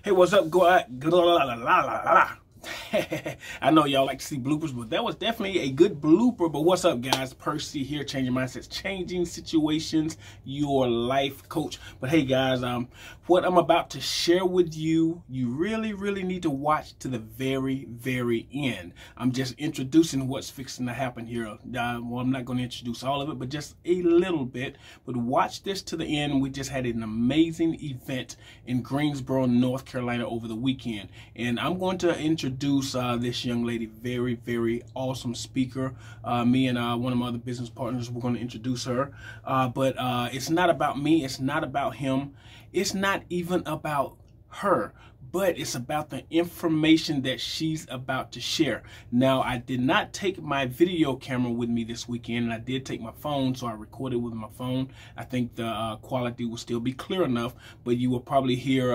Hey, what's up? I know y'all like to see bloopers, but that was definitely a good blooper. But what's up, guys? Percy here, changing mindsets, changing situations, your life coach. But hey, guys, what I'm about to share with you, you really need to watch to the very end. I'm just introducing what's fixing to happen here. Well, I'm not going to introduce all of it, but just a little bit. But watch this to the end. We just had an amazing event in Greensboro, North Carolina over the weekend, and I'm going to introduce this young lady, very awesome speaker. Me and one of my other business partners, we're going to introduce her. But it's not about me. It's not about him. It's not even about her, but it's about the information that she's about to share. Now, I did not take my video camera with me this weekend, and I did take my phone, so I recorded with my phone. I think the quality will still be clear enough, but you will probably hear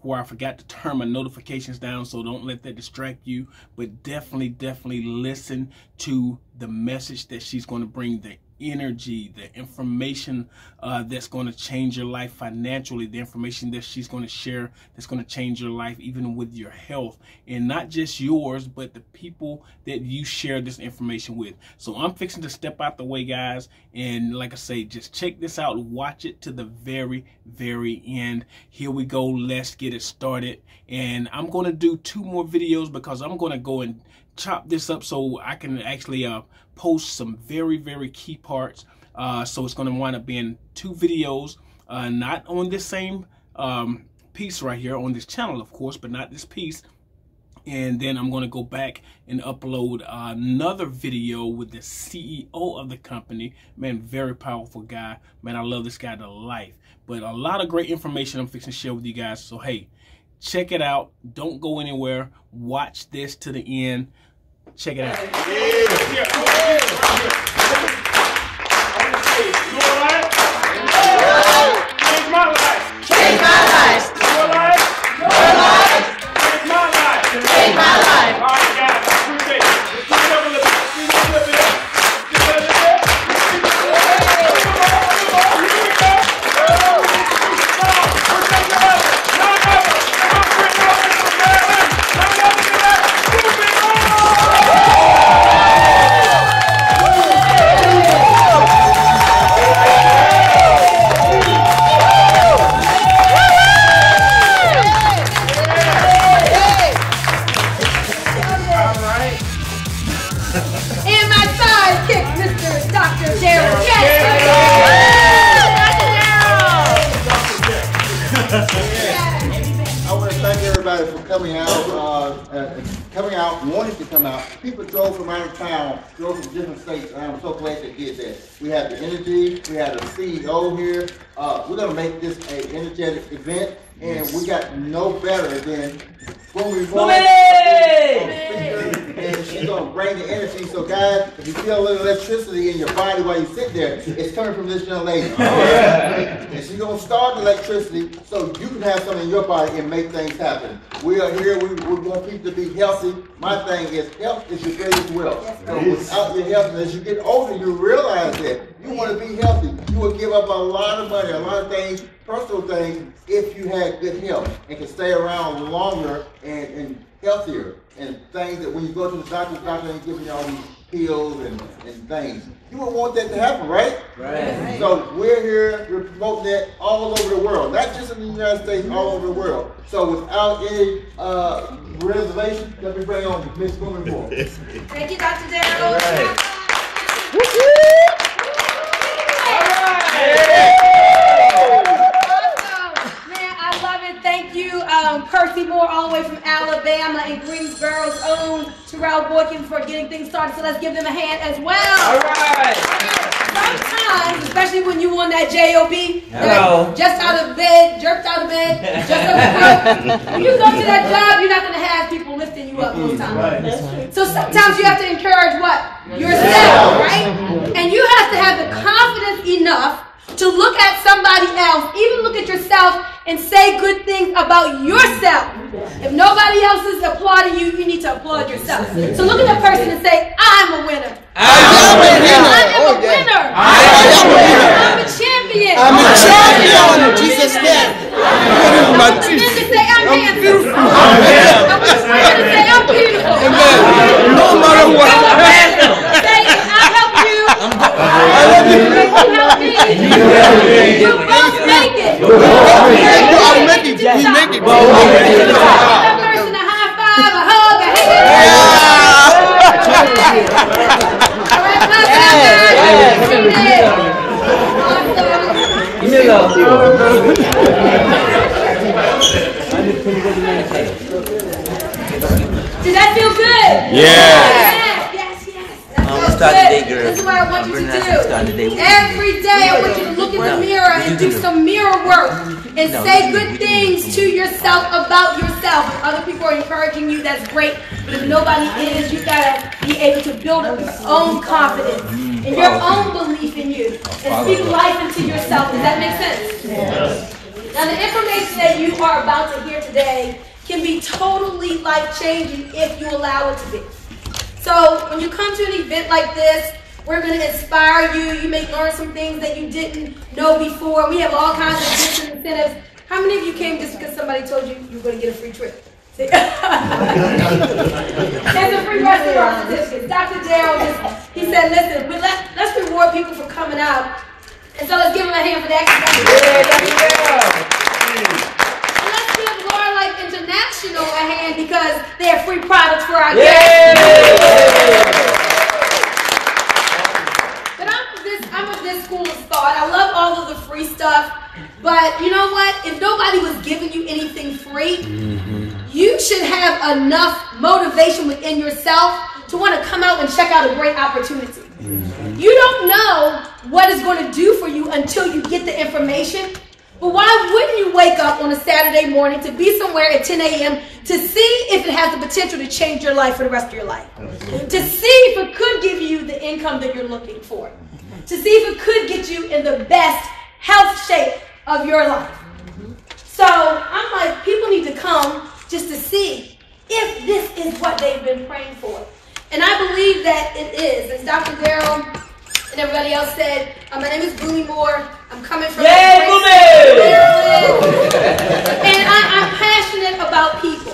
where I forgot to turn my notifications down, so don't let that distract you. But definitely listen to the message that she's going to bring, the energy, the information that's going to change your life financially, the information that she's going to share that's going to change your life even with your health, and not just yours, but the people that you share this information with. So I'm fixing to step out the way, guys, and like I say, just check this out, watch it to the very end. Here we go, let's get it started. And I'm going to do 2 more videos because I'm going to go and chop this up so I can actually post some very key parts. So it's going to wind up being 2 videos, not on this same piece right here on this channel, of course, but not this piece. And then I'm going to go back and upload another video with the CEO of the company. Man, very powerful guy. Man, I love this guy to life. But a lot of great information I'm fixing to share with you guys. So hey, check it out. Don't go anywhere. Watch this to the end. Check it out. Change my life. Change my life. Your life. Your life. Change my life. Change my life. All right, guys. I appreciate it. Let's do it up a little bit. Let's do it up a little bit. Wanted to come out. People drove from out of town, drove from different states, and I'm so glad they did that. We have the energy, we have the CEO here. We're going to make this an energetic event, and we got no better than Boomie Boy, and she's going to bring the energy. So guys, if you feel a little electricity in your body while you sit there, it's coming from this young lady. And she's going to start the electricity so you can have something in your body and make things happen. We are here, we want people to be healthy. My thing is, health is your greatest wealth. So without your health, and as you get older, you realize that you want to be healthy. You will give up a lot of money, a lot of things, personal things, if you had good health and can stay around longer and healthier. And things that when you go to the doctor ain't giving you all these pills and things. You would want that to happen, right? Right. So we're here, we're promoting that all over the world, not just in the United States, all over the world. So without any reservation, let me bring on Miss Boomie Boy. Thank you, Dr. Darrell. All right. Thank you, Percy Moore, all the way from Alabama, and Greensboro's own Terrell Boykin for getting things started. So let's give them a hand as well. All right. Sometimes, especially when you on that J.O.B., just out of bed, jerked out of bed, just up the when you go to that job, you're not going to have people lifting you up most times. Right. So sometimes you have to encourage what? Yourself, right? And you have to have the confidence enough to look at somebody else, even look at yourself, and say good things about yourself. If nobody else is applauding you, you need to applaud yourself. So look at that person and say, I'm a winner. I'm a winner. I'm a champion. I'm a champion in Jesus' name. And then to say, it. Give that person a high five, a hug, a hand. All right, clap it up, Did that feel good? Yeah. This is what I want you to do. Every day I want you to look in the mirror and do some mirror work and say good things to yourself about yourself. If other people are encouraging you, that's great. But if nobody is, you gotta be able to build up your own confidence and your own belief in you and speak life into yourself. Does that make sense? Now the information that you are about to hear today can be totally life-changing if you allow it to be. So when you come to an event like this, we're going to inspire you. You may learn some things that you didn't know before. We have all kinds of different incentives. How many of you came just because somebody told you you were going to get a free trip? See? There's a free restaurant certificate. Dr. Darrell, he said, listen, let's reward people for coming out. And so let's give them a hand for that. And let's give Lurra Life International a hand because they have free products for our guests. But I'm of this school of thought. I love all of the free stuff. But you know what? If nobody was giving you anything free, you should have enough motivation within yourself to want to come out and check out a great opportunity. You don't know what it's going to do for you until you get the information. But why wouldn't you wake up on a Saturday morning to be somewhere at 10 a.m. to see if it has the potential to change your life for the rest of your life? To see if it could give you the income that you're looking for. To see if it could get you in the best health shape of your life. So I'm like, people need to come just to see if this is what they've been praying for. And I believe that it is. As Dr. Darrell and everybody else said, my name is Booney Moore. I'm coming from Maryland. And I'm passionate about people.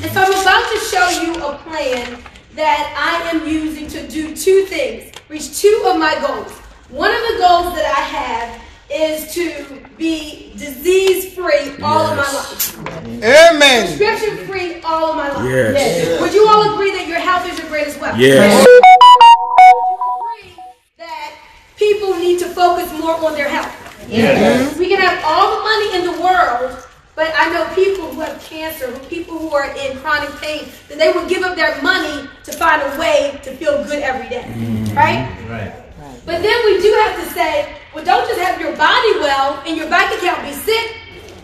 And so I'm about to show you a plan that I am using to do two things, reach two of my goals. One of the goals that I have is to be disease-free all of my life. Amen. Prescription-free all of my life. Yes. Would you all agree that your health is your greatest weapon? Yes. Would you agree that people need to focus more on their health? Yes. We can have all the money in the world, but I know people who have cancer, people who are in chronic pain, that they would give up their money to find a way to feel good every day. Right? Right. But then we do have to say, well, don't just have your body well and your bank account be sick.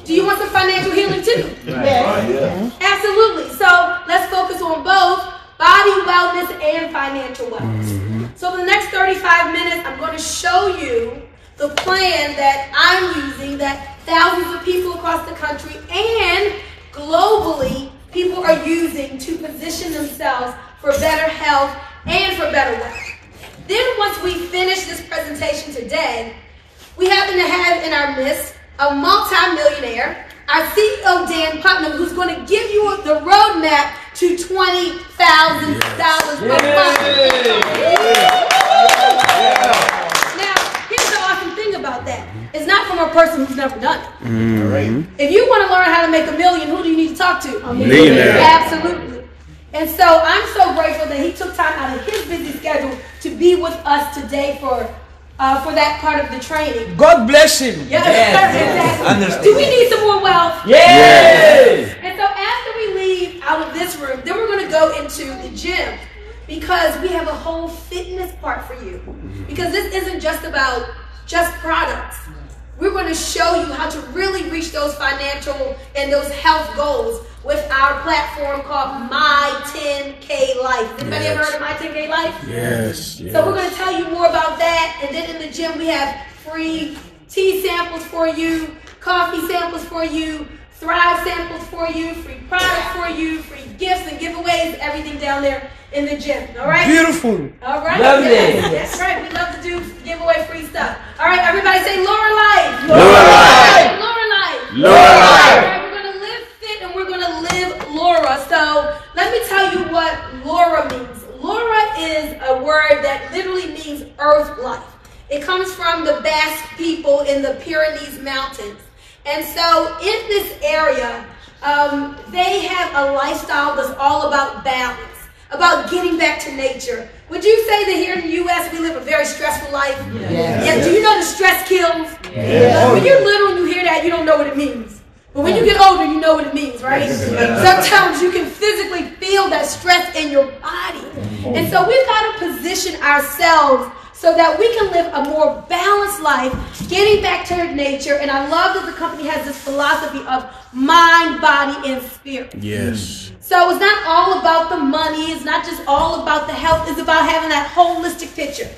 Do you want some financial healing too? Yes. Absolutely. So let's focus on both body wellness and financial wellness. So for the next 35 minutes, I'm going to show you the plan that I'm using that thousands of people across the country and globally people are using to position themselves for better health and for better wealth. Then once we finish this presentation today, we happen to have in our midst a multi-millionaire, our CEO Dan Putnam, who's going to give you the roadmap to $20,000 per month. Now, here's the awesome thing about that. It's not from a person who's never done it. If you want to learn how to make $1 million, who do you need to talk to? A millionaire. Absolutely. And so I'm so grateful that he took time out of his busy schedule to be with us today for that part of the training. God bless him. Yes. Understand. Do we need some more wealth? Yes. And so after we leave out of this room, then we're going to go into the gym because we have a whole fitness part for you. Because this isn't just about just products. We're going to show you how to really reach those financial and those health goals with our platform called My 10K Life. Anybody ever heard of My 10K Life? Yes. So we're going to tell you more about that. And then in the gym, we have free tea samples for you, coffee samples for you, Thrive samples for you, free products for you, free gifts and giveaways, everything down there in the gym. All right? Beautiful. All right? Lovely. Yes, that's right. We love to give away free stuff. All right, everybody say Lurra Life. Lurra Life. Lurra Life. Lurra Life. All right, we're going to live fit and we're going to live Lurra. So let me tell you what Lurra means. Lurra is a word that literally means earth life. It comes from the Basque people in the Pyrenees Mountains. And so in this area, They have a lifestyle that's all about balance, about getting back to nature. Would you say that here in the U.S. we live a very stressful life? Yes. Yeah. Do you know that stress kills? Yes. When you're little and you hear that, you don't know what it means. But when you get older, you know what it means, right? Sometimes you can physically feel that stress in your body. And so we've got to position ourselves so that we can live a more balanced life, getting back to nature. And I love that the company has this philosophy of mind, body, and spirit. Yes. So it's not all about the money. It's not just all about the health. It's about having that holistic picture.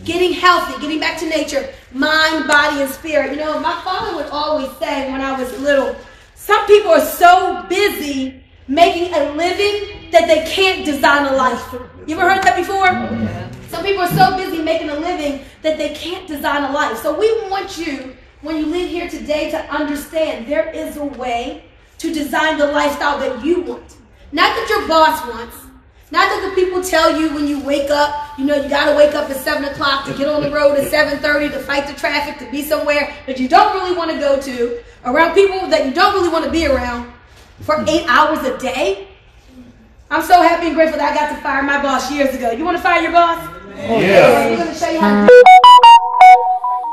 Getting healthy, getting back to nature, mind, body, and spirit. You know, my father would always say when I was little, some people are so busy making a living that they can't design a life. You ever heard that before? Yeah. Some people are so busy making a living that they can't design a life. So we want you, when you live here today, to understand there is a way to design the lifestyle that you want. Not that your boss wants. Not that the people tell you when you wake up, you know, you got to wake up at 7 o'clock to get on the road at 7:30 to fight the traffic, to be somewhere that you don't really want to go to, around people that you don't really want to be around for 8 hours a day. I'm so happy and grateful that I got to fire my boss years ago. You want to fire your boss? Yeah. We're going to show you how to do it.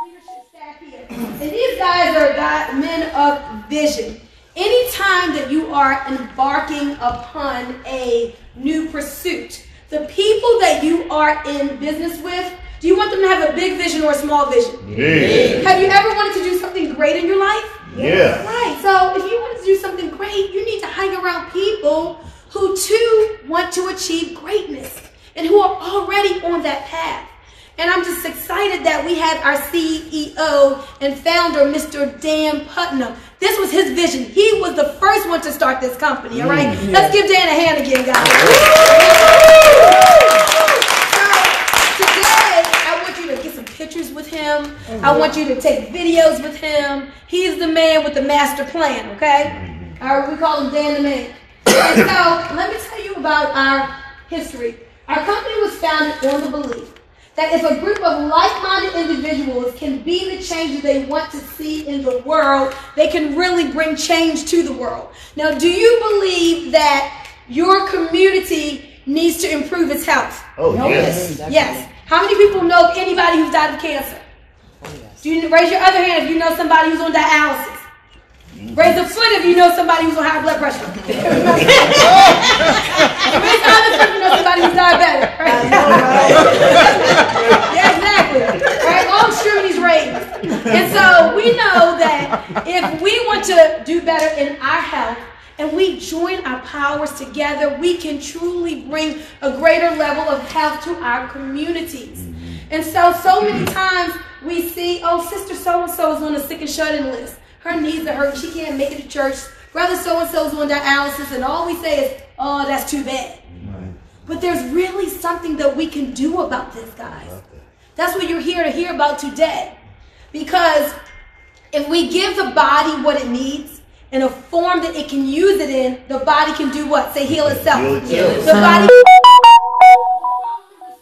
Leadership staff here. And these guys are men of vision. Anytime that you are embarking upon a new pursuit, the people that you are in business with, do you want them to have a big vision or a small vision? Yeah. Have you ever wanted to do something great in your life? Yeah. Right. So if you want to do something great, you need to hang around people who too want to achieve greatness and who are already on that path. And I'm just excited that we had our CEO and founder, Mr. Dan Putnam. This was his vision. He was the first one to start this company, all right? Yeah. Let's give Dan a hand again, guys. So today, I want you to get some pictures with him. I want you to take videos with him. He's the man with the master plan, okay? All right, we call him Dan the Man. And so let me tell you about our history. Our company was founded on the belief that if a group of like-minded individuals can be the change they want to see in the world, they can really bring change to the world. Now, do you believe that your community needs to improve its health? Oh, yes. Yes. How many people know anybody who's died of cancer? Oh, yes. Do you raise your other hand if you know somebody who's on dialysis? Raise a foot if you know somebody who's on high blood pressure. Raise the other foot if you know somebody who's diabetic. Right? Yeah, exactly. Right? All extremities raised. And so we know that if we want to do better in our health and we join our powers together, we can truly bring a greater level of health to our communities. And so many times we see, oh, sister so-and-so is on the sick and shut-in list. Her knees are hurting. She can't make it to church. Brother so-and-so's on dialysis, and all we say is, oh, that's too bad. Right. But there's really something that we can do about this, guys. That's what you're here to hear about today. Because if we give the body what it needs in a form that it can use it in, the body can do what? Say heal itself. The body.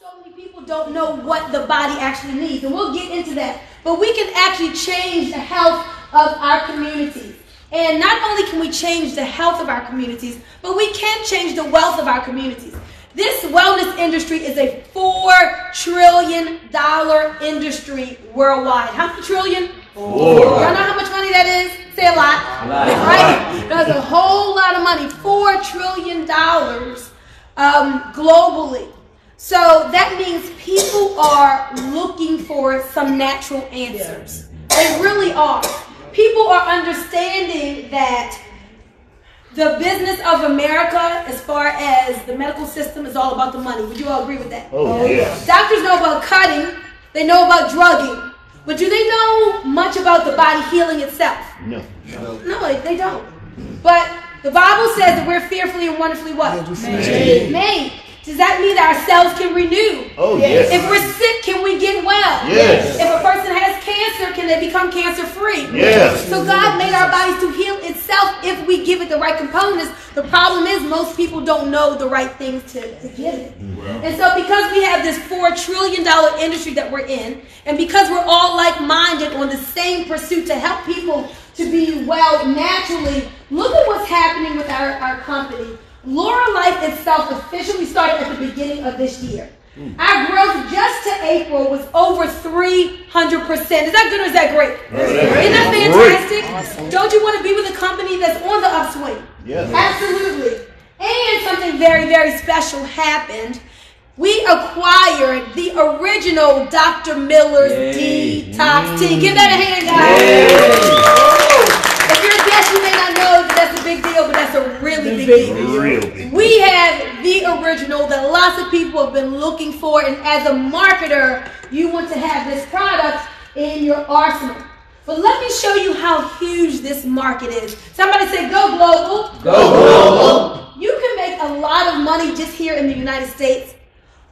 So many people don't know what the body actually needs, and we'll get into that. But we can actually change the health of our communities. And not only can we change the health of our communities, but we can change the wealth of our communities. This wellness industry is a $4 trillion industry worldwide. How many trillion? 4. Y'all know how much money that is? Say a lot. Right? That's a whole lot of money. $4 trillion globally. So that means people are looking for some natural answers. They really are. People are understanding that the business of America, as far as the medical system, is all about the money. Would you all agree with that? Oh, yes. Doctors know about cutting. They know about drugging. But do they know much about the body healing itself? No. No, they don't. But the Bible says that we're fearfully and wonderfully what? Made. Does that mean that our cells can renew? Oh, yes. If we're sick, can we get well? Yes. If a person has cancer, can they become cancer-free? Yes. So God made our bodies to heal itself if we give it the right components. The problem is most people don't know the right things to give it. And so because we have this $4 trillion industry that we're in, and because we're all like-minded on the same pursuit to help people to be well naturally, look at what's happening our company, Lurra Life itself officially started at the beginning of this year. Our growth just to April was over 300%. Is that good or is that great? Isn't that fantastic? Awesome. Don't you want to be with a company that's on the upswing? Yes. Absolutely. And something very, very special happened. We acquired the original Dr. Miller's Detox Tea. Give that a hand, guys. If you're a guest, you may not know that that's a big deal, but that's a really big deal. We have the original that lots of people have been looking for, and as a marketer, you want to have this product in your arsenal. But let me show you how huge this market is. Somebody say, go global. Go global. You can make a lot of money just here in the United States.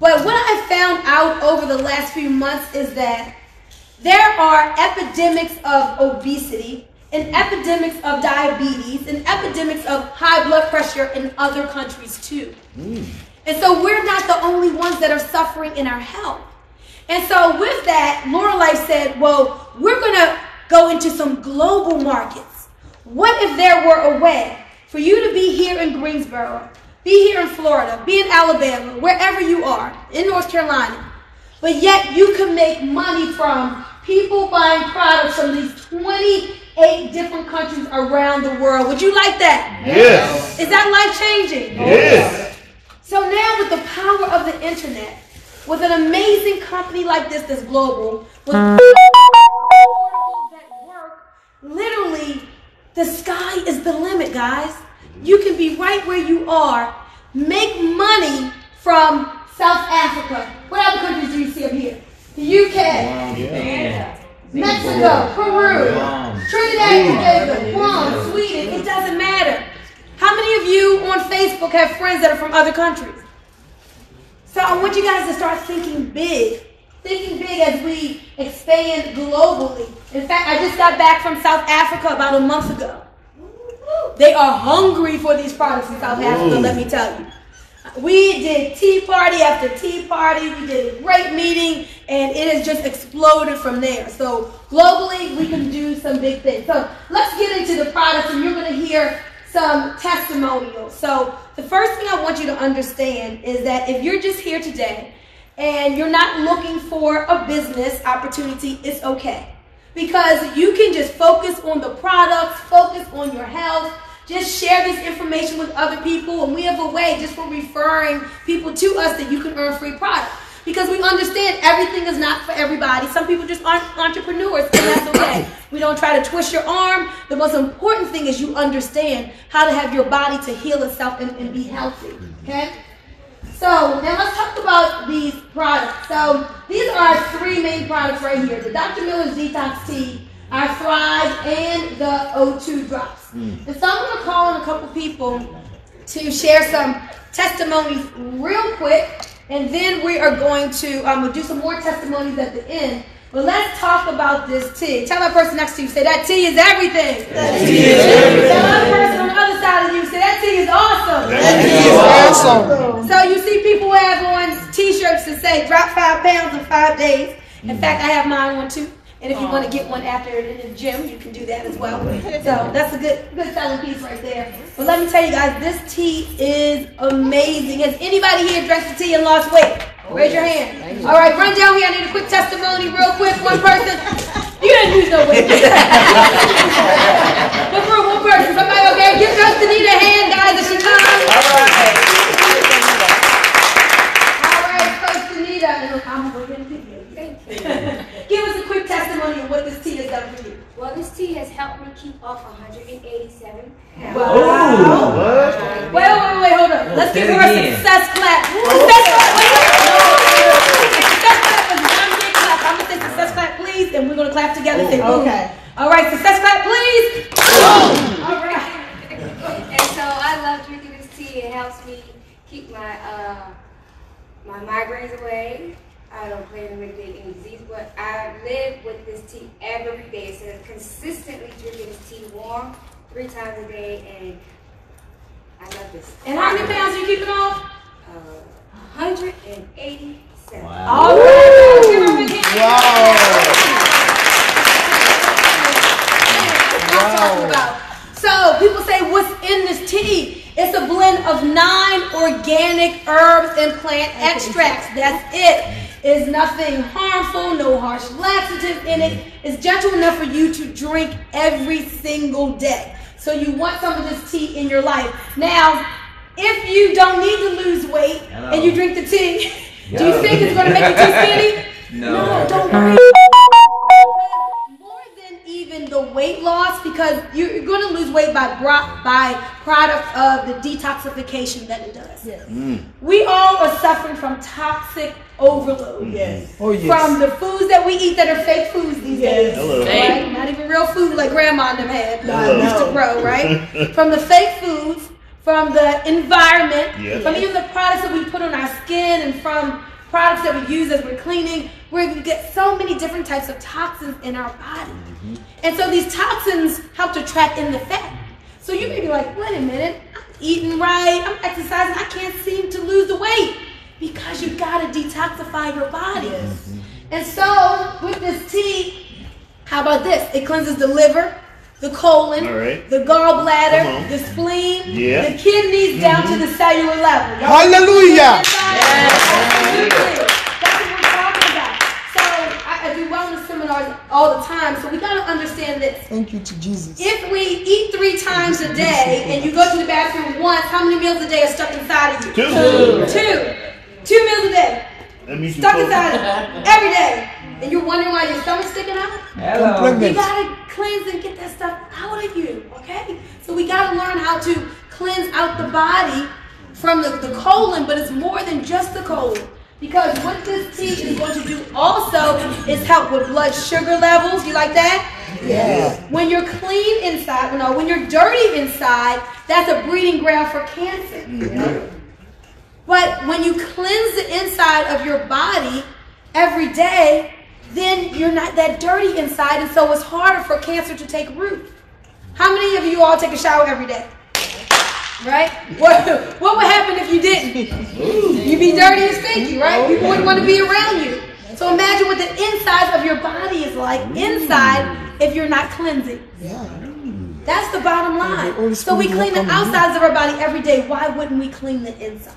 But what I found out over the last few months is that there are epidemics of obesity and epidemics of diabetes and epidemics of high blood pressure in other countries too. And so we're not the only ones that are suffering in our health. And so with that, Lurra Life said, well, we're going to go into some global markets. What if there were a way for you to be here in Greensboro, be here in Florida, be in Alabama, wherever you are, in North Carolina, but yet you can make money from people buying products from these 28 different countries around the world. Would you like that? Yes. Is that life-changing? Yes. So now with the power of the internet, with an amazing company like this that's global, with that work, literally, the sky is the limit, guys. You can be right where you are, make money from South Africa. What other countries do you see up here? The UK, Mexico, Peru, Trinidad and Tobago, Guam, Sweden. It doesn't matter. How many of you on Facebook have friends that are from other countries? So I want you guys to start thinking big as we expand globally. In fact, I just got back from South Africa about a month ago. They are hungry for these products in South Africa, let me tell you. We did tea party after tea party. We did a great meeting, and it has just exploded from there. So globally, we can do some big things. So let's get into the products, and you're going to hear some testimonials. So the first thing I want you to understand is that if you're just here today and you're not looking for a business opportunity, it's okay. Because you can just focus on the products, focus on your health, just share this information with other people, and we have a way just for referring people to us that you can earn free products. Because we understand everything is not for everybody. Some people just aren't entrepreneurs, and that's okay. We don't try to twist your arm. The most important thing is you understand how to have your body to heal itself and be healthy, okay? So now let's talk about these products. So these are our three main products right here. The Dr. Miller's Detox Tea, our Thrive, and the O2 Drops. And so I'm going to call on a couple people to share some testimonies real quick. And then we are going to we'll do some more testimonies at the end. But let's talk about this tea. Tell that person next to you, say, that tea is everything. That tea is everything. Tell that person on the other side of you, say, that tea is awesome. That tea is awesome. So you see people have on t-shirts that say, drop 5 pounds in 5 days. In fact, I have mine on too. And if you want to get one after in the gym, you can do that as well. So that's a good selling piece right there. But let me tell you guys, this tea is amazing. Has anybody here drank the tea and lost weight? Raise your hand. All right, run down here. I need a quick testimony real quick. One person. You didn't lose no weight. Look for one person. Somebody okay? Give Coach Anita a hand, guys, as she comes. All right, Coach Anita. I'm looking at you. Give us a quick testimony of what this tea has done for you. Well, this tea has helped me keep off 187 pounds. Wow. Wait, hold up. Let's give her a success clap. Success clap. Success clap is one big clap. I'm going to say success clap, please, and we're going to clap together. Say, okay. All right, success clap, please. All right. And so I love drinking this tea. It helps me keep my my migraines away. I don't plan to mitigate any disease, but I live with this tea every day. So consistently drinking this tea warm 3 times a day, and I love this. And how many pounds are you keeping off? 187. Wow. All right. Give her a big hand. Wow. So people say, what's in this tea? It's a blend of 9 organic herbs and plant extracts. That's it. It's nothing harmful, no harsh laxatives in it. It's gentle enough for you to drink every single day. So you want some of this tea in your life. Now, if you don't need to lose weight and you drink the tea, do you think it's going to make you too skinny? No, don't worry. More than even the weight loss, because you're going to lose weight by product of the detoxification that it does. Yes. We all are suffering from toxic overload. Yes. Oh, yes. From the foods that we eat that are fake foods these days. Hello. Right? Not even real food like grandma and them had used to grow, right? From the fake foods, from the environment, from even the products that we put on our skin, and from products that we use as we're cleaning, we get so many different types of toxins in our body. And so these toxins help to trap in the fat. So you may be like, wait a minute, I'm eating right, I'm exercising, I can't seem to lose the weight. Because you gotta detoxify your body. And so with this tea, how about this? It cleanses the liver, the colon, the gallbladder, the spleen, the kidneys, down to the cellular level. Hallelujah! Absolutely. That's what we're talking about. So I do wellness seminars all the time, so we gotta understand this. Thank you to Jesus. If we eat 3 times a day and you go to the bathroom once, how many meals a day are stuck inside of you? 2. 2 meals a day. Stuck inside every day. And you're wondering why your stomach's sticking out? You gotta cleanse and get that stuff out of you, okay? So we gotta learn how to cleanse out the body from the colon, but it's more than just the colon. Because what this tea is going to do also is help with blood sugar levels. You like that? Yeah. When you're clean inside, when you're dirty inside, that's a breeding ground for cancer. But when you cleanse the inside of your body every day, then you're not that dirty inside, and so it's harder for cancer to take root. How many of you all take a shower every day? Right? What would happen if you didn't? You'd be dirty and stinky, right? People wouldn't want to be around you. So imagine what the inside of your body is like inside if you're not cleansing. That's the bottom line. So we clean the outsides of our body every day. Why wouldn't we clean the inside?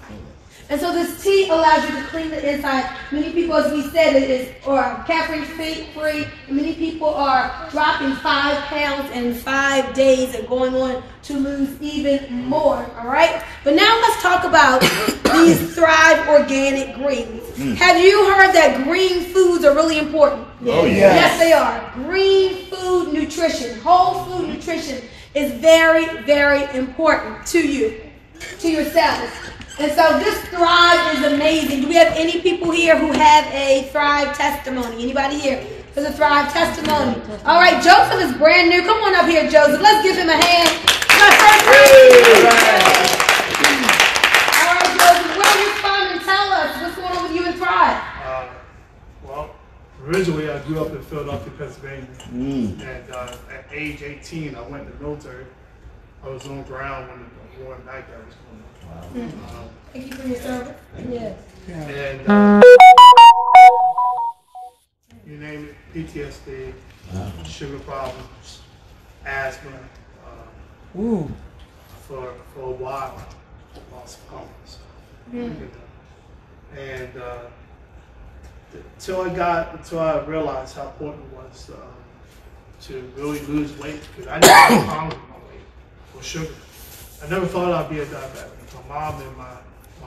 And so this tea allows you to clean the inside. Many people, as we said, it is caffeine-free. Many people are dropping 5 pounds in 5 days and going on to lose even more, all right? But now let's talk about these Thrive Organic Greens. Have you heard that green foods are really important? Oh, yes. Yes, they are. Green food nutrition, whole food nutrition is very, very important to you, to your cells. And so this Thrive is amazing. Do we have any people here who have a Thrive testimony? Anybody here for the Thrive testimony? All right, Joseph is brand new. Come on up here, Joseph. Let's give him a hand. My first time. All right, Joseph, where are you from? And tell us what's going on with you and Thrive. Well, originally I grew up in Philadelphia, Pennsylvania. And at age 18, I went to the military. I was on the ground when the war in Baghdad was going on. Thank you for your service. Yes. And you name it, PTSD, sugar problems, asthma. For a while, I lost confidence. And until I realized how important it was to really lose weight, because I didn't have a problem with my weight or sugar. I never thought I'd be a diabetic. My mom and my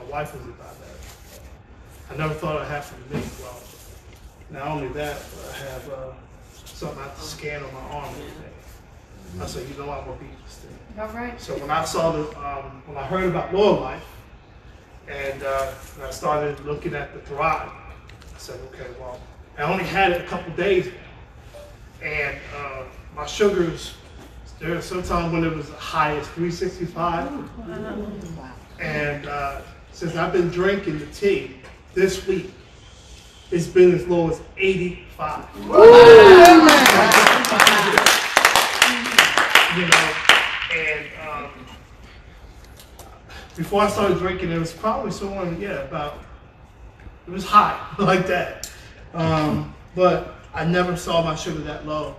wife was a diabetic. I never thought I'd have to make well. Not only that, but I have something I have to scan on my arm every day. I said, you know, I'm gonna beat this thing. All right. So when I saw when I heard about Lurra Life, and I started looking at the Thrive, I said, okay, well, I only had it a couple days now, and my sugars. There was some time when it was high as 365. And since I've been drinking the tea this week, it's been as low as 85. You know, and before I started drinking, it was probably somewhere, it was high like that. But I never saw my sugar that low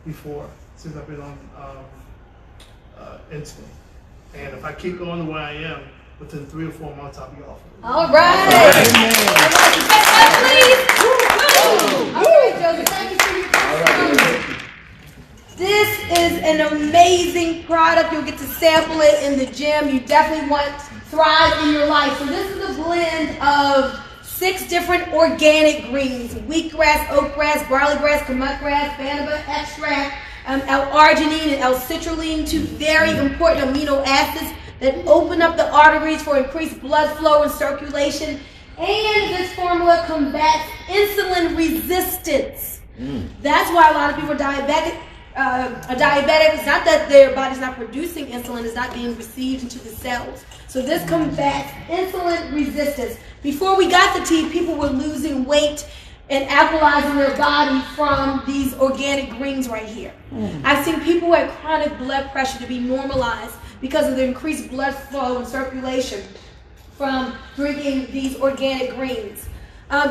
before, since I've been on insulin. And if I keep going the way I am, within 3 or 4 months, I'll be off. All right. Please. All right, Joseph. Thank you for your testimony. This is an amazing product. You'll get to sample it in the gym. You definitely want Thrive in your life. So this is a blend of 6 different organic greens: wheatgrass, oatgrass, barley grass, kamut grass, banaba extract, L-arginine and L-citrulline, 2 very important amino acids that open up the arteries for increased blood flow and circulation. And this formula combats insulin resistance. That's why a lot of people are diabetic. It's not that their body's not producing insulin, it's not being received into the cells. So this combats insulin resistance. Before we got the tea, people were losing weight and alkalizing their body from these organic greens right here. I've seen people who had chronic blood pressure to be normalized because of the increased blood flow and circulation from drinking these organic greens.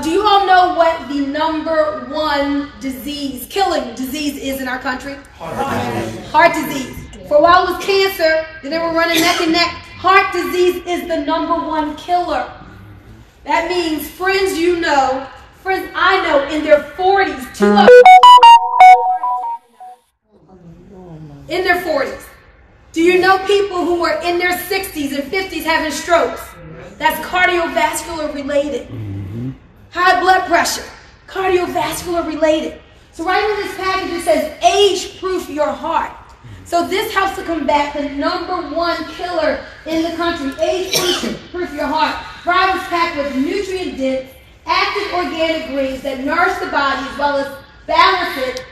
Do you all know what the #1 disease, killing disease is in our country? Heart disease. For a while it was cancer, then they were running neck and neck. Heart disease is the #1 killer. That means friends you know, friends I know in their 40s, 2 of them in their 40s. Do you know people who are in their 60s and 50s having strokes? That's cardiovascular related. High blood pressure, cardiovascular related. So right in this package it says age-proof your heart. So this helps to combat the #1 killer in the country, age-proof your heart. Thrive is packed with nutrient-dense, active organic greens that nourish the body as well as balance it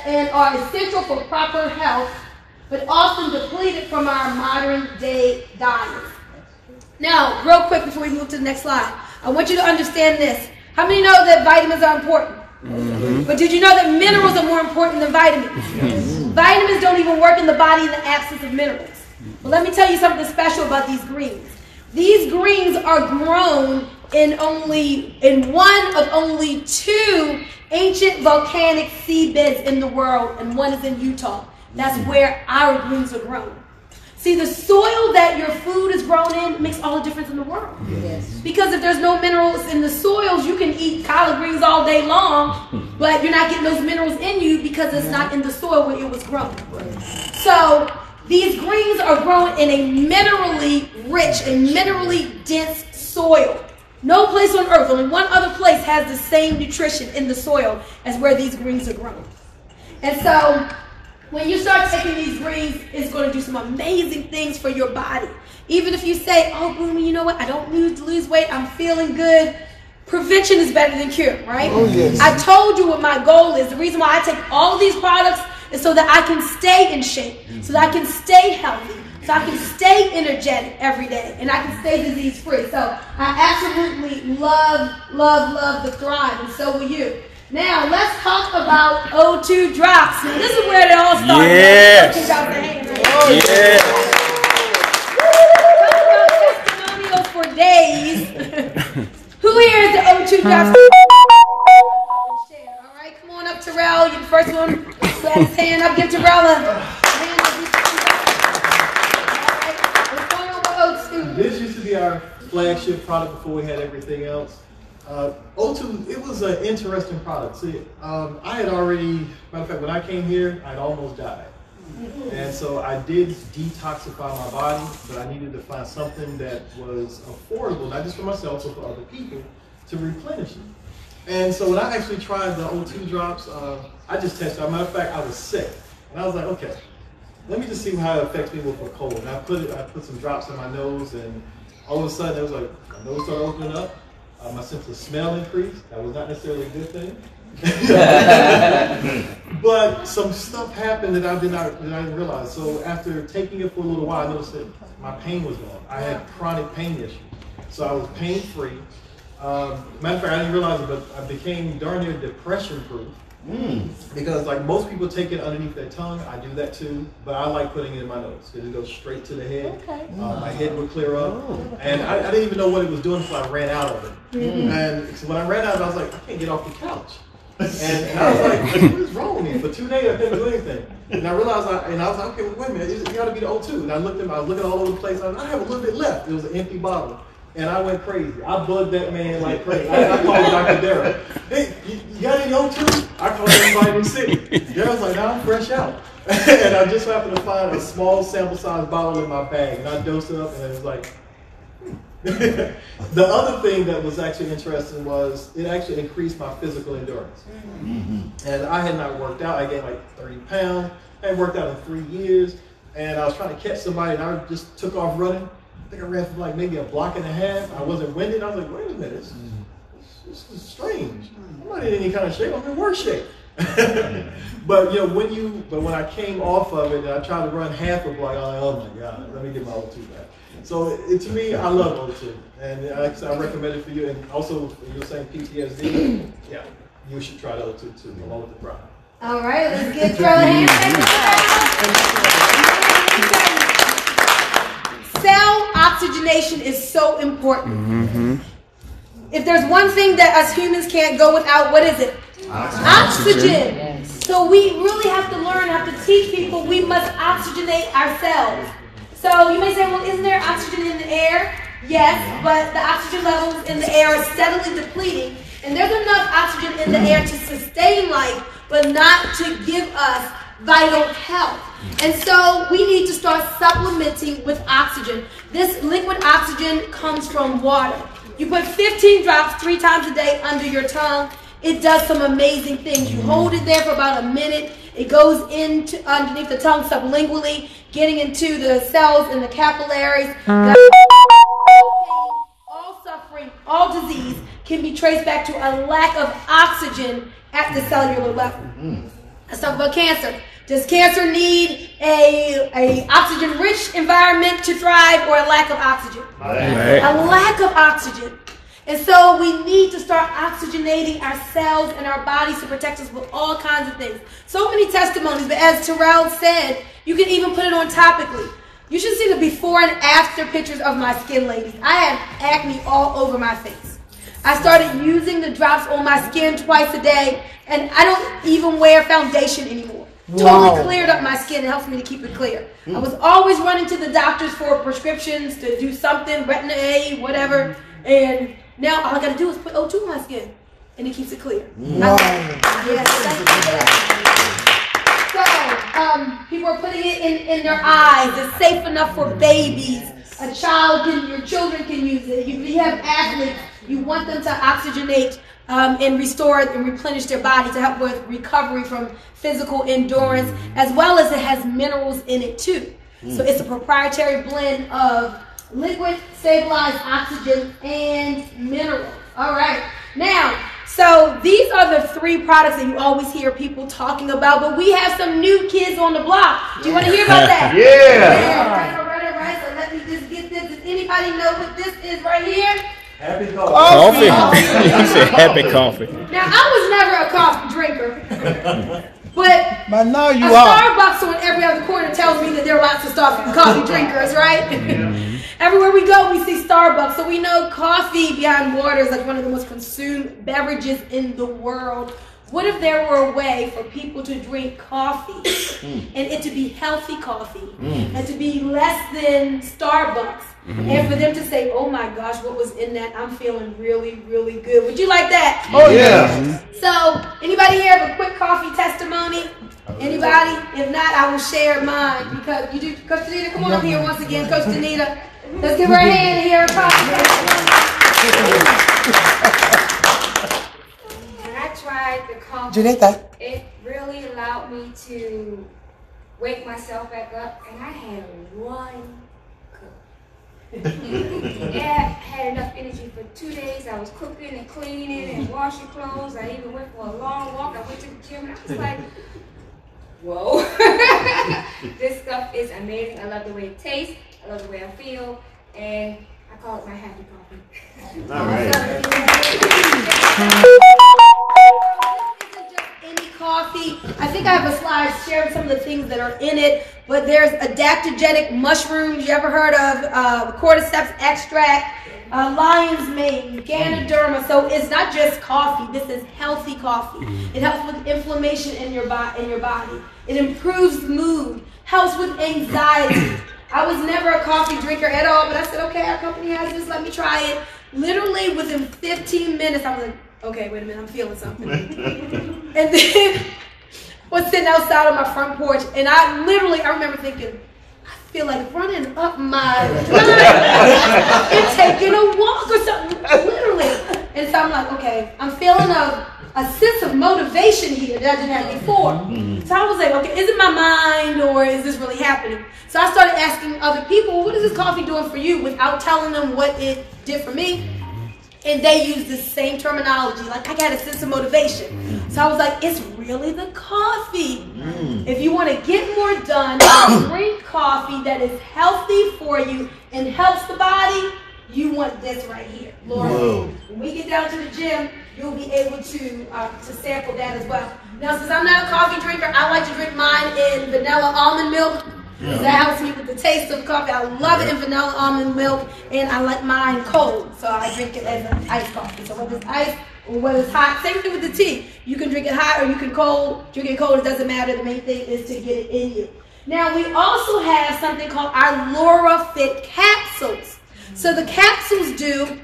and are essential for proper health, but often depleted from our modern day diet. Now, real quick before we move to the next slide, I want you to understand this. How many know that vitamins are important? But did you know that minerals are more important than vitamins? Vitamins don't even work in the body in the absence of minerals. Well, let me tell you something special about these greens. These greens are grown in one of only 2 ancient volcanic seabeds in the world, and one is in Utah. That's where our greens are grown. See, the soil that your food is grown in makes all the difference in the world. Yes. Because if there's no minerals in the soils, you can eat collard greens all day long, but you're not getting those minerals in you because it's not in the soil where it was grown. So these greens are grown in a minerally rich and minerally dense soil. No place on earth, only one other place has the same nutrition in the soil as where these greens are grown. And so when you start taking these greens, it's going to do some amazing things for your body. Even if you say, oh, Boomy, you know what? I don't need to lose weight. I'm feeling good. Prevention is better than cure, right? Oh, yes. I told you what my goal is. The reason why I take all of these products is so that I can stay in shape, so that I can stay healthy, so I can stay energetic every day, and I can stay disease-free. So I absolutely love, love, love the Thrive, and so will you. Now, let's talk about O2 drops. Now, this is where it all started. Yes. Oh, yes. Talk about testimonials for days. Who here is the O2 drops? All right, come on up, Terrell. You're the first one. Put his hand up. Give Terrell a hand up. What's going on with O2? This used to be our flagship product before we had everything else. O2, it was an interesting product. See, I had already, matter of fact, when I came here, I'd almost died. And so I did detoxify my body, but I needed to find something that was affordable, not just for myself, but for other people, to replenish it. And so when I actually tried the O2 drops, I just tested. As a matter of fact, I was sick. And I was like, okay, let me just see how it affects me with a cold. And I put some drops in my nose, and all of a sudden, it was like, my nose started opening up. My sense of smell increased. That was not necessarily a good thing. But some stuff happened that I didn't realize. So after taking it for a little while, I noticed that my pain was gone. I had chronic pain issues. So I was pain-free. Matter of fact, I didn't realize it, but I became darn near depression-proof. Because like most people take it underneath their tongue, I do that too, but I like putting it in my nose because it goes straight to the head. Okay. My head would clear up, and I didn't even know what it was doing until I ran out of it. And so when I ran out of it, I was like, I can't get off the couch. And I was like, what is wrong with me? For 2 days I couldn't do anything. And I realized, I was like, okay, wait a minute, it got to be the O2. And I was looking all over the place. I have a little bit left. It was an empty bottle. And I went crazy. I bugged that man like crazy. I called Dr. Darrell. Hey, you got any O2? I called everybody in the city. Darrell's like, nah, I'm fresh out. And I just happened to find a small sample size bottle in my bag. And I dosed it up and it was like, the other thing that was actually interesting was it actually increased my physical endurance. And I had not worked out. I gained like 30 pounds. I hadn't worked out in 3 years. And I was trying to catch somebody and I just took off running. I think I ran for like maybe a block and a half. I wasn't winded. I was like, wait a minute, this is strange. I'm not in any kind of shape. I'm in worse shape. But you know, when I came off of it and I tried to run half a block, I was like, oh my God, let me get my O2 back. So to me, I love O2, and I recommend it for you. And also, you were saying PTSD, yeah, you should try the O2 too, along with the product. All right, let's get throw a hand. Cell oxygenation is so important. If there's one thing that us humans can't go without, what is it? Oxygen. So we really have to teach people we must oxygenate ourselves. So you may say, well, isn't there oxygen in the air? Yes, but the oxygen levels in the air are steadily depleting. And there's enough oxygen in the air to sustain life, but not to give us vital health. And so we need to start supplementing with oxygen. This liquid oxygen comes from water. You put 15 drops 3 times a day under your tongue. It does some amazing things. You hold it there for about a minute. It goes into underneath the tongue sublingually, getting into the cells and the capillaries. All suffering, all disease can be traced back to a lack of oxygen at the cellular level. Let's talk about cancer. Does cancer need a oxygen-rich environment to thrive, or a lack of oxygen? A lack of oxygen. And so we need to start oxygenating our cells and our bodies to protect us with all kinds of things. So many testimonies, but as Terrell said, you can even put it on topically. You should see the before and after pictures of my skin, ladies. I had acne all over my face. I started using the drops on my skin twice a day, and I don't even wear foundation anymore. Totally cleared up my skin. It helps me to keep it clear. I was always running to the doctors for prescriptions to do something, retina A, whatever, and now all I gotta do is put O2 on my skin, and it keeps it clear. So people are putting it in their eyes. It's safe enough for babies. Your children can use it. You have athletes. You want them to oxygenate and restore and replenish their body to help with recovery from physical endurance, as well as it has minerals in it too. So it's a proprietary blend of liquid, stabilized oxygen, and minerals. All right. Now, so these are the 3 products that you always hear people talking about, but we have some new kids on the block. Do you want to hear about that? Yeah. All right. So let me just get this. Does anybody know what this is right here? Happy coffee. You said happy coffee. Now, I was never a coffee drinker. But now you Starbucks on every other corner tells me that there are lots of coffee drinkers, right? Everywhere we go, we see Starbucks. So we know coffee beyond water is like one of the most consumed beverages in the world. What if there were a way for people to drink coffee and it to be healthy coffee and to be less than Starbucks? And for them to say, oh my gosh, what was in that? I'm feeling really, really good. Would you like that? Oh, yeah. So, anybody here have a quick coffee testimony? Anybody? If not, I will share mine. Because you do. Coach Danita, come on up here once again. Coach Danita. Let's give her a hand and hear her coffee. When I tried the coffee, it really allowed me to wake myself back up, and I had 1 cup. Yeah, I had enough energy for 2 days. I was cooking and cleaning and washing clothes. I even went for a long walk. I went to the gym and I was like, whoa. This stuff is amazing. I love the way it tastes. I love the way I feel. And I call it my happy coffee. All right. This isn't just any coffee. I think I have a slide sharing some of the things that are in it. But there's adaptogenic mushrooms. You ever heard of cordyceps extract? lion's mane, Ganoderma. So it's not just coffee. This is healthy coffee. It helps with inflammation in your body. It improves mood, helps with anxiety. I was never a coffee drinker at all, but I said, okay, our company has this, let me try it. Literally within 15 minutes, I was like, okay, wait a minute, I'm feeling something. And then I was sitting outside on my front porch, and I remember thinking, I feel like running up my drive and taking a walk or something, literally. And so I'm like, okay, I'm feeling a sense of motivation here that I didn't have before. So I was like, okay, is it my mind or is this really happening? So I started asking other people, what is this coffee doing for you, without telling them what it did for me. And they use the same terminology, like I got a sense of motivation. So I was like, it's really the coffee. If you want to get more done, drink coffee that is healthy for you and helps the body, you want this right here. Lurra. When we get down to the gym, you'll be able to sample that as well. Now, since I'm not a coffee drinker, I like to drink mine in vanilla almond milk. That helps me with the taste of coffee. I love it in vanilla almond milk, and I like mine cold, so I drink it as an iced coffee. So whether it's iced or whether it's hot, same thing with the tea. You can drink it hot or you can drink it cold. It doesn't matter. The main thing is to get it in you. Now, we also have something called our Lurra Fit capsules. So the capsules do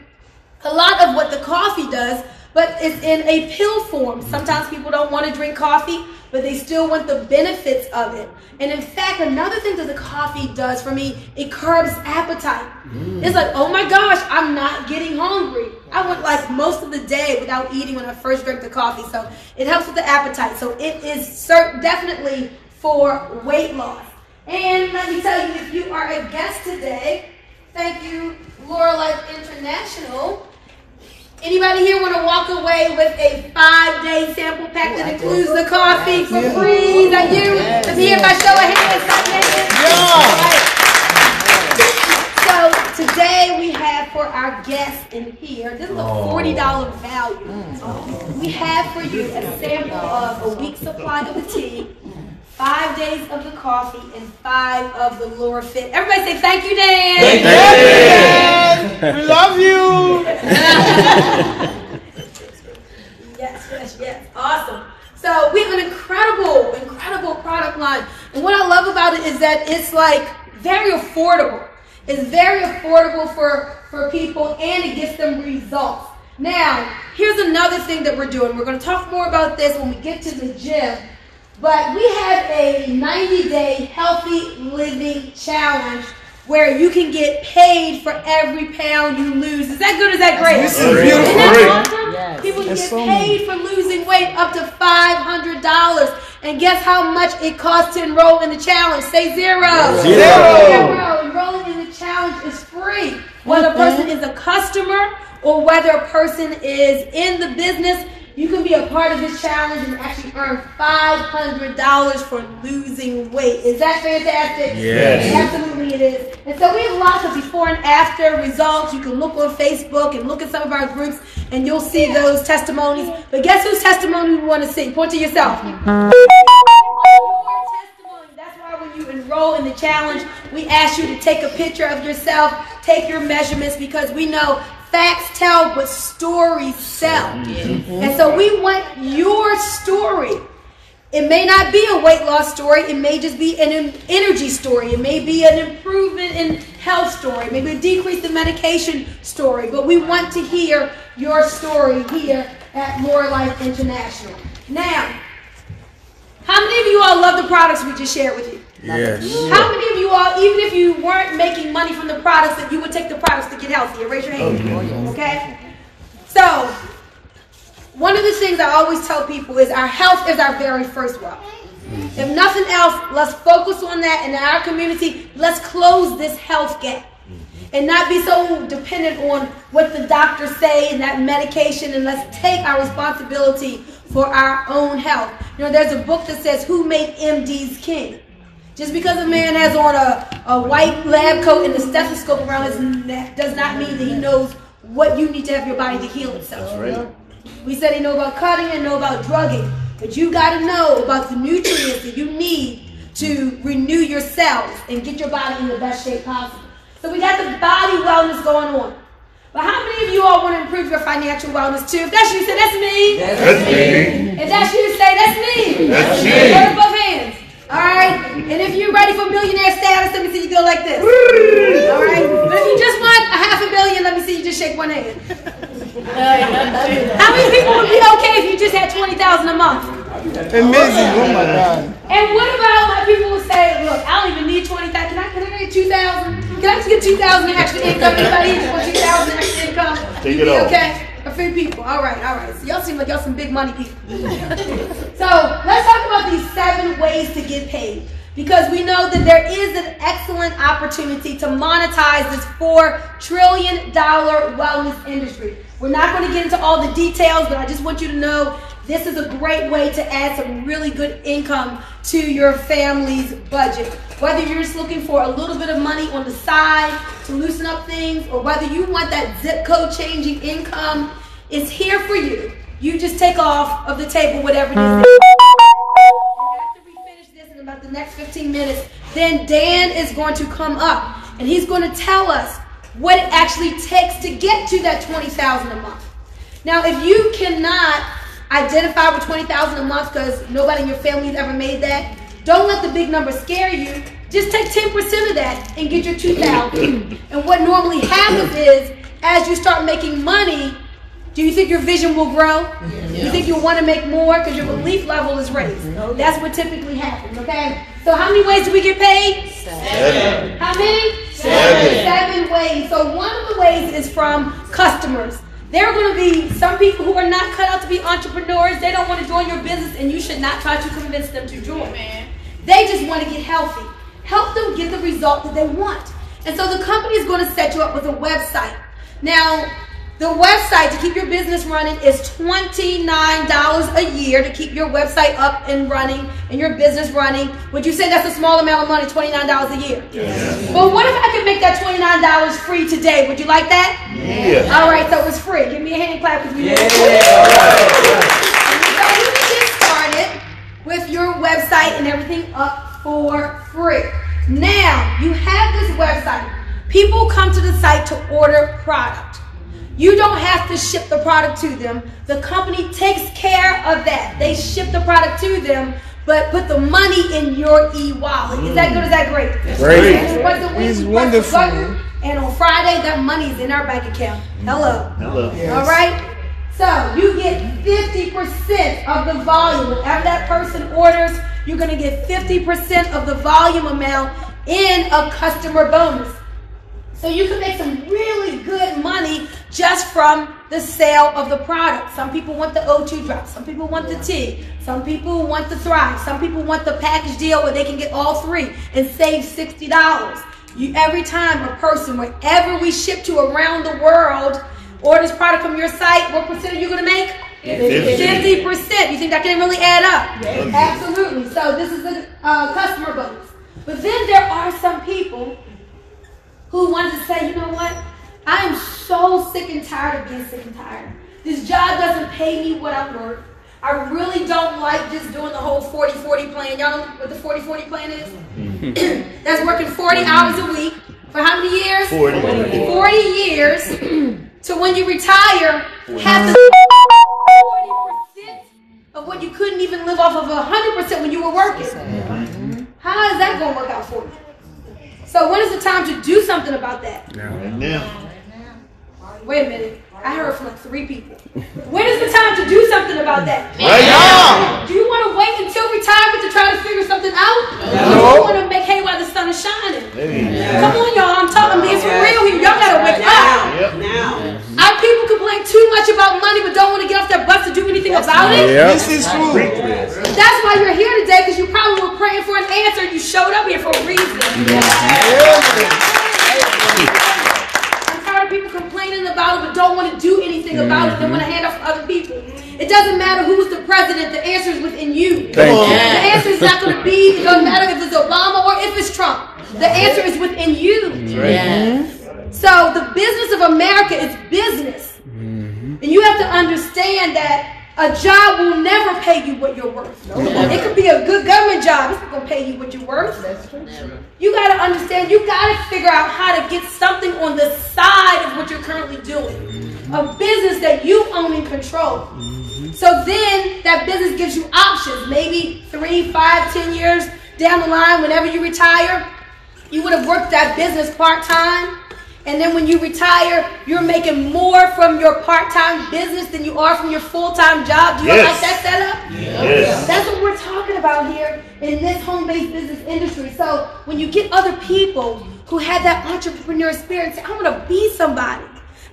a lot of what the coffee does, but it's in a pill form. Sometimes people don't want to drink coffee, but they still want the benefits of it. And in fact, another thing that the coffee does for me, it curbs appetite. It's like, oh my gosh, I'm not getting hungry. I went like most of the day without eating when I first drank the coffee. So it helps with the appetite. So it is definitely for weight loss. And let me tell you, if you are a guest today, thank you, Lurra Life International. Anybody here want to walk away with a 5-day sample pack that includes the coffee for free? Is that you? Let me hear my show of hands. So today we have for our guests in here, this is a $40 value. We have for you a sample of a week's supply of the tea, 5 days of the coffee, and 5 of the Lurra Fit. Everybody say thank you, Dan. Thank you, Dan. We love you. Yes. Awesome. So we have an incredible product line. And what I love about it is that it's like very affordable. It's very affordable for people, and it gets them results. Now, here's another thing that we're doing. We're going to talk more about this when we get to the gym. But we have a 90-day healthy living challenge where you can get paid for every pound you lose. Is that good? Is that great? This is beautiful. Isn't that awesome? Yes. People can get paid for losing weight up to $500. And guess how much it costs to enroll in the challenge? Say zero. Zero. Enrolling in the challenge is free. Whether a person is a customer or whether a person is in the business, you can be a part of this challenge and actually earn $500 for losing weight. Is that fantastic? Yes. Absolutely it is. And so we have lots of before and after results. You can look on Facebook and look at some of our groups and you'll see those testimonies. But guess whose testimony we want to see? Point to yourself. Your testimony. That's why when you enroll in the challenge, we ask you to take a picture of yourself, take your measurements, because we know facts tell, but stories sell. And so we want your story. It may not be a weight loss story. It may just be an energy story. It may be an improvement in health story. Maybe a decrease in medication story. But we want to hear your story here at Lurra Life International. Now, how many of you all love the products we just shared with you? Yes. How many of you all, even if you weren't making money from the products, that you would take the products to get healthier? Raise your hand. Okay? So, one of the things I always tell people is our health is our very first wealth. If nothing else, let's focus on that. And in our community, let's close this health gap. And not be so dependent on what the doctors say and that medication, and let's take our responsibility for our own health. You know, there's a book that says, "Who Made MDs King?" Just because a man has on a white lab coat and a stethoscope around his neck does not mean that he knows what you need to have your body to heal itself. That's right. We said he know about cutting and know about drugging, but you got to know about the nutrients that you need to renew your cells and get your body in the best shape possible. So we got the body wellness going on. But how many of you all want to improve your financial wellness too? If that's you, say that's me. That's me. If that's you, say that's me. That's me. Put both hands. All right. And if you're ready for millionaire status, let me see you go like this. All right. But if you just want a $500 million, let me see you just shake one hand. How many people would be okay if you just had $20,000 a month? Amazing. Oh my God. And what about my people who say, look, I don't even need 20,000. Can I get 2,000? Can I just get 2,000 extra income? Anybody just want 2,000 extra income? Take it all. Okay. A few people. All right. So y'all seem like y'all some big money people. So let's talk about these 7 ways to get paid. Because we know that there is an excellent opportunity to monetize this $4 trillion wellness industry. We're not going to get into all the details, but I just want you to know this is a great way to add some really good income to your family's budget. Whether you're just looking for a little bit of money on the side to loosen up things, or whether you want that zip code changing income, it's here for you. You just take off of the table whatever it is. After we finish this in about the next 15 minutes, then Dan is going to come up and he's going to tell us what it actually takes to get to that $20,000 a month. Now, if you cannot identify with $20,000 a month because nobody in your family has ever made that, don't let the big number scare you. Just take 10% of that and get your $2,000. And what normally happens is, as you start making money, do you think your vision will grow? You think you'll want to make more because your belief level is raised? That's what typically happens, okay? So how many ways do we get paid? 7. How many? 7. 7 ways. So one of the ways is from customers. There are going to be some people who are not cut out to be entrepreneurs. They don't want to join your business, and you should not try to convince them to join. They just want to get healthy. Help them get the result that they want. And so the company is going to set you up with a website. Now, the website to keep your business running is $29 a year to keep your website up and running and your business running. Would you say that's a small amount of money, $29 a year? Yes. But what if I could make that $29 free today? Would you like that? Yeah. All right, so it's free. Give me a hand clap because we need it. So you can get started with your website and everything up for free. Now, you have this website. People come to the site to order product. You don't have to ship the product to them. The company takes care of that. They ship the product to them, but put the money in your e-wallet. Is that good? Is that great? Great. It's wonderful. And on Friday, that money is in our bank account. Hello. Hello. All right? So you get 50% of the volume. Whenever that person orders, you're going to get 50% of the volume amount in a customer bonus. So you can make some really good money just from the sale of the product. Some people want the O2 drop. Some people want the tea. Some people want the Thrive. Some people want the package deal where they can get all 3 and save $60. Every time a person, wherever we ship to around the world, orders product from your site, what percent are you going to make? 50%. You think that can really add up? Yes. Absolutely. So this is a customer bonus. But then there are some people who wanted to say, you know what? I am so sick and tired of being sick and tired. This job doesn't pay me what I'm worth. I really don't like just doing the whole 40-40 plan. Y'all know what the 40-40 plan is? That's working 40 hours a week for how many years? 40 years. So when you retire, have to 40% of what you couldn't even live off of 100% when you were working. How is that going to work out for you? So when is the time to do something about that? Right now. Wait a minute. I heard from like 3 people. When is the time to do something about that? Right now. Do you want to wait until retirement to try to figure something out? No. Or you want to make hay while the sun is shining? Come on, y'all. I'm talking being for real here. Y'all got to wake up. Yep. Our people complain too much about money but don't want to get off their butts to do anything about it. This is true. That's why you're here today, because you probably were praying for an answer. You showed up here for a reason. I'm tired of people complaining about it but don't want to do anything about it. They want to hand off to other people. It doesn't matter who's the president. The answer is within you. The answer is not going to be, it doesn't matter if it's Obama or if it's Trump. The answer is within you. So the business of America is business. And you have to understand that a job will never pay you what you're worth. It could be a good government job. It's not going to pay you what you're worth. You got to understand, you got to figure out how to get something on the side of what you're currently doing. A business that you own and control. So then that business gives you options. Maybe 3, 5, 10 years down the line, whenever you retire, you would have worked that business part-time. And then when you retire, you're making more from your part-time business than you are from your full-time job. Do you like that setup? Yes. That's what we're talking about here in this home-based business industry. So when you get other people who have that entrepreneur spirit and say, I want to be somebody.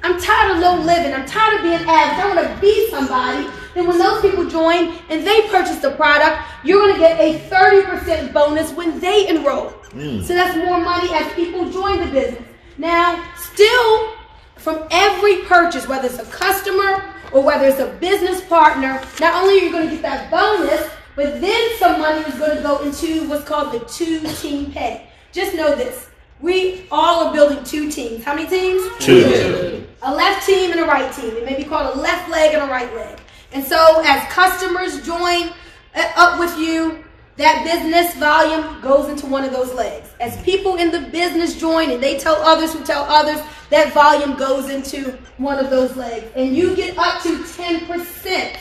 I'm tired of low living. I'm tired of being average. I want to be somebody. Then when those people join and they purchase the product, you're going to get a 30% bonus when they enroll. So that's more money as people join the business. Now, still, from every purchase, whether it's a customer or whether it's a business partner, not only are you going to get that bonus, but then some money is going to go into what's called the 2-team pay. Just know this. We all are building 2 teams. How many teams? 2. A left team and a right team. It may be called a left leg and a right leg. And so as customers join up with you, that business volume goes into one of those legs. As people in the business join and they tell others who tell others, that volume goes into one of those legs. And you get up to 10%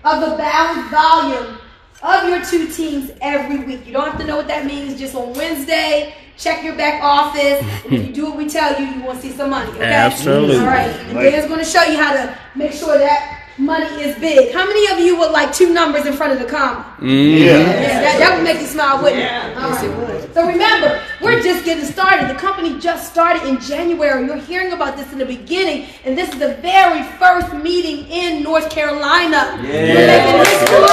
of the balanced volume of your 2 teams every week. You don't have to know what that means. Just on Wednesday, check your back office. And if you do what we tell you, you want to see some money. Okay? Absolutely. All right. And Dan's going to show you how to make sure that money is big. How many of you would like 2 numbers in front of the comma? That would make you smile, wouldn't it? All right. So remember, we're just getting started. The company just started in January. You're hearing about this in the beginning, and this is the very first meeting in North Carolina. We're making history.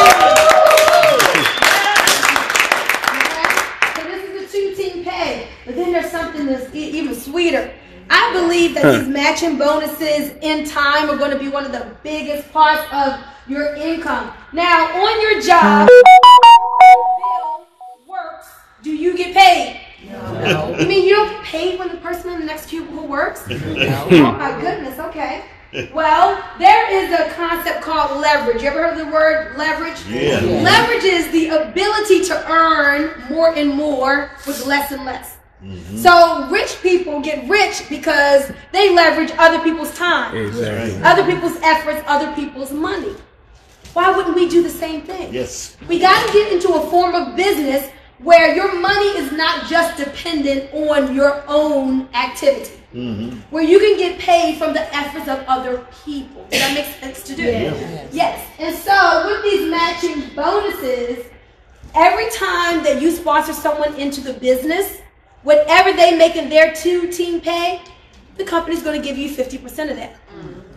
So this is the 2-team pay. But then there's something that's even sweeter. I believe that these matching bonuses in time are going to be one of the biggest parts of your income. Now, on your job, bill works, do you get paid? No. You mean you don't get paid when the person in the next cubicle works? No. Oh my goodness, okay. Well, there is a concept called leverage. You ever heard of the word leverage? Yeah. Leverage is the ability to earn more and more with less and less. So rich people get rich because they leverage other people's time, other people's efforts, other people's money. Why wouldn't we do the same thing? Yes. We got to get into a form of business where your money is not just dependent on your own activity. Where you can get paid from the efforts of other people. Does that make sense to do? Yes. And so with these matching bonuses, every time that you sponsor someone into the business, whatever they make in their 2-team pay, the company's going to give you 50% of that.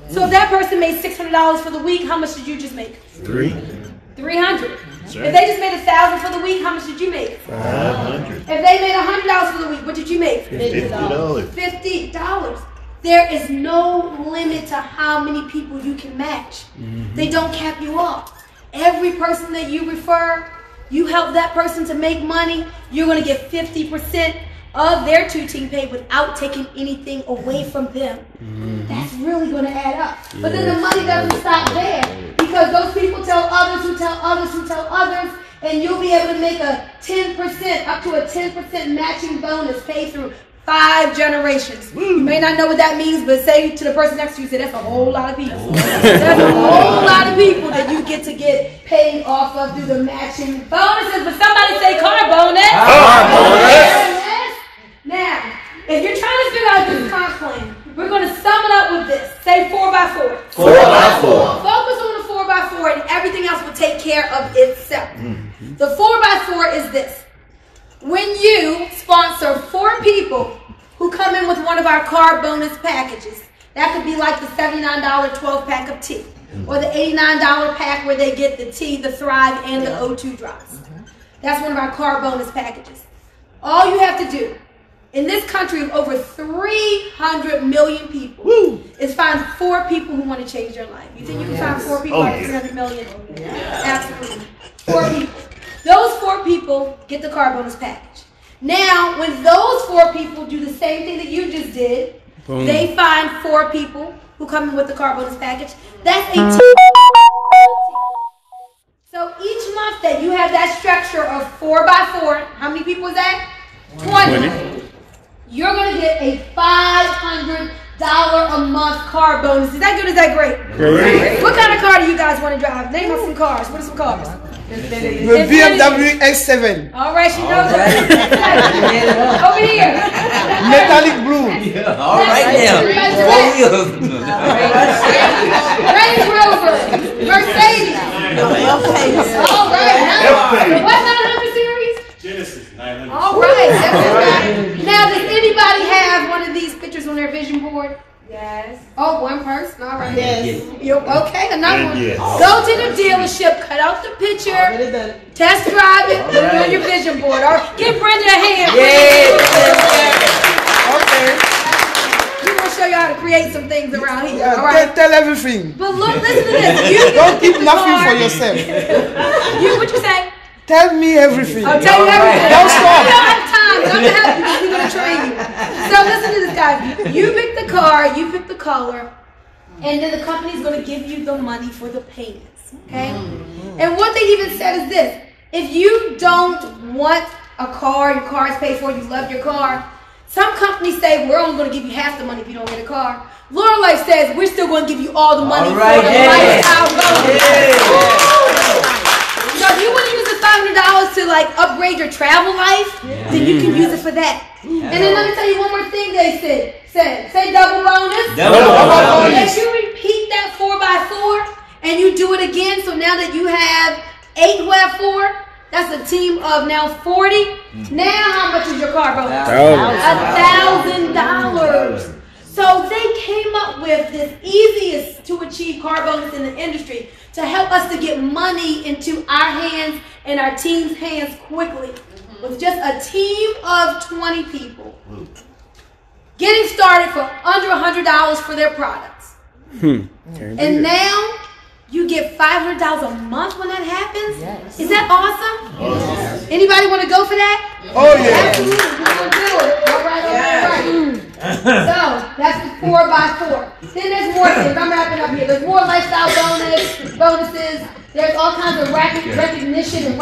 So if that person made $600 for the week, how much did you just make? $300. If they just made $1,000 for the week, how much did you make? $500. If they made $100 for the week, what did you make? $50. $50. There is no limit to how many people you can match. They don't cap you off. Every person that you refer, you help that person to make money, you're going to get 50% of their 2-team pay without taking anything away from them. That's really going to add up. But then the money doesn't stop there, because those people tell others who tell others who tell others, and you'll be able to make a 10%, up to a 10% matching bonus paid through 5 generations. You may not know what that means, but say to the person next to you, say, that's a whole lot of people. That's a whole lot of people that you get to get paid off of through the matching bonuses. But somebody say car bonus. Car bonus. Now, if you're trying to figure out this comp plan, we're going to sum it up with this. Say 4x4. 4x4. Focus on the 4x4 and everything else will take care of itself. The 4x4 is this. When you sponsor 4 people who come in with one of our car bonus packages, that could be like the $79 12-pack of tea, or the $89 pack where they get the tea, the Thrive, and the O2 drops. That's one of our car bonus packages. All you have to do in this country of over 300 million people is find 4 people who want to change their life. You think you can find 4 people out of 300 million? Absolutely. 4 people. Those 4 people get the car bonus package. Now, when those 4 people do the same thing that you just did, they find 4 people who come in with the car bonus package. That's a team. So each month that you have that structure of 4x4, how many people is that? 20. You're going to get a $500 a month car bonus. Is that good or is that great? Great. What kind of car do you guys want to drive? Name us some cars. What are some cars? The BMW X7. All right, she knows that. Over here. Metallic blue. All right now. Range Rover. Mercedes. All right. What 900 series? Genesis 900. All right. Now, does anybody have one of these pictures on their vision board? Yes. Oh, one person. All right. Yes. Okay, another one. Yes. Go to the dealership, cut out the picture, test drive it, put it on your vision board. Or give Brenda a hand. Okay. We're going to show you how to create some things around here. All right. Tell everything. But look, listen to this. You Don't keep nothing for yourself. What you say? Tell me everything. I'll tell you everything. Don't stop. We don't have time. I'm going to help you. We're going to train you. So listen to this, guys. You pick the car, you pick the color, and then the company's going to give you the money for the payments. Okay? And what they even said is this. If you don't want a car, your car is paid for, you love your car, some companies say, we're only going to give you half the money if you don't get a car. Lurra Life says, we're still going to give you all the money for the lifestyle bonus. So if you want to use the $500 to like upgrade your travel life, then you can use it for that. And then let me tell you one more thing they said. Say double bonus. Double bonus. If you repeat that 4x4 and you do it again, so now that you have 8 who have 4, that's a team of now 40. Now how much is your car bonus? $1,000. So they came up with this easiest to achieve car bonus in the industry to help us to get money into our hands and our team's hands quickly. With just a team of 20 people getting started for under $100 for their products. And now you get $500 a month when that happens. Yes. Is that awesome? Anybody want to go for that? Oh yeah. Absolutely. We're going to do it. All right. So that's the 4x4. Then there's more things. I'm wrapping up here. There's more lifestyle bonuses. There's all kinds of recognition and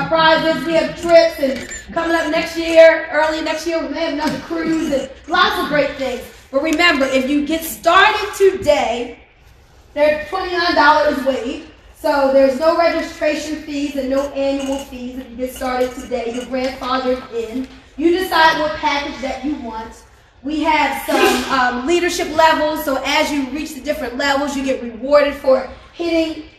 prizes. We have trips and coming up next year, early next year, we may have another cruise and lots of great things. But remember, if you get started today, there's $29 waived. So there's no registration fees and no annual fees if you get started today. Your grandfather's in. You decide what package that you want. We have some leadership levels, so as you reach the different levels, you get rewarded for hitting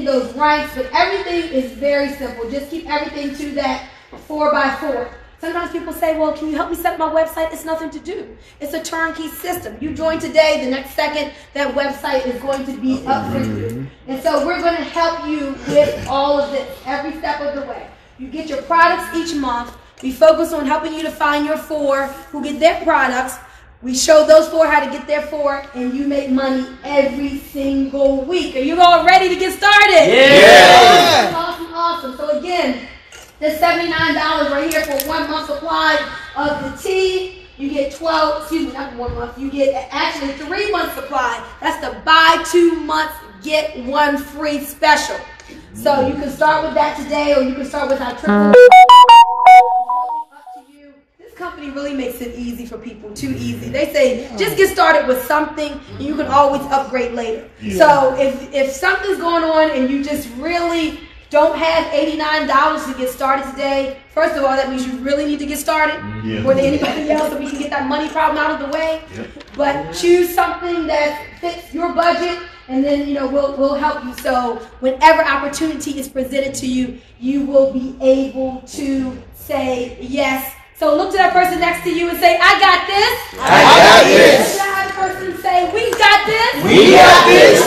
those ranks. But everything is very simple. Just keep everything to that 4x4. Sometimes people say, well, can you help me set up my website? It's nothing to do. It's a turnkey system. You join today, the next second, that website is going to be up for you. And so we're going to help you with all of this, every step of the way. You get your products each month. We focus on helping you to find your 4 who get their products. We show those 4 how to get their 4, and you make money every single week. Are you all ready to get started? Yeah. Awesome, awesome. So again, there's $79 right here for 1 month supply of the tea. You get 12, excuse me, not 1 month. You get actually 3 months supply. That's the buy 2 months, get 1 free special. So you can start with that today, or you can start with our triple. This company really makes it easy for people, too easy. They say, just get started with something, and you can always upgrade later. Yeah. So if something's going on and you just really don't have $89 to get started today, first of all, that means you really need to get started more than anybody else, so we can get that money problem out of the way. But choose something that fits your budget, and then we'll help you. So whenever opportunity is presented to you, you will be able to say yes. So look to that person next to you and say, I got this. I got this. Look to that person and say, we got this. We got this.